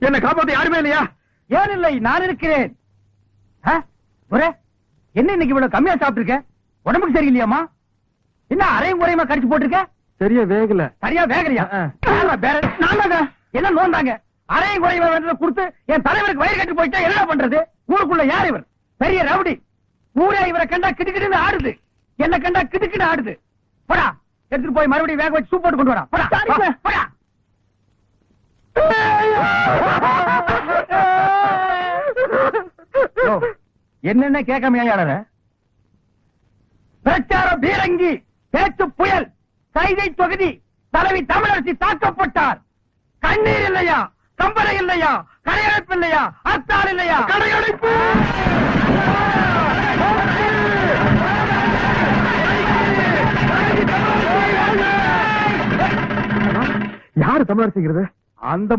என்ன காப்பாத்த யாருமே இல்லையா? ஏன் இல்லை, நான் இருக்கிறேன். என்ன இன்னைக்கு இவ்வளவு கம்மியா சாப்பிட்டு உடம்புக்கு சரியில்லையாமா? என்ன அரையும் குறையுமா கடிச்சு போட்டிருக்க? சரியா வேகல. சரியா வேகலையா? என்ன நோந்தாங்க? அரையும் குறையுமா கொடுத்து என் தலைவருக்கு வயிறு கட்டி போயிட்டா என்ன பண்றது? ஊருக்குள்ள யார் இவர்? பெரிய ரவுடி. ஊரே இவரை கண்டா கிடுக்கிடுன்னு ஆடுது. என்ன கண்டா கிடுக்கிட்டு ஆடுது. போடா, எடுத்துட்டு போய் மறுபடியும் வேக வச்சு சூப் போட்டு கொண்டு வரா. போடா போடா. என்னென்ன கேட்காம பிரச்சார பீரங்கி, பேச்சு புயல், கைதை தொகுதி தலைவி தமிழரசி தாக்கப்பட்டார். கண்ணீர் இல்லையா? கம்பளை இல்லையா? கடையடைப்பு இல்லையா? அத்தாள் இல்லையா? கடையடைப்பு. யாரு தமிழரசிங்கிறது? அந்த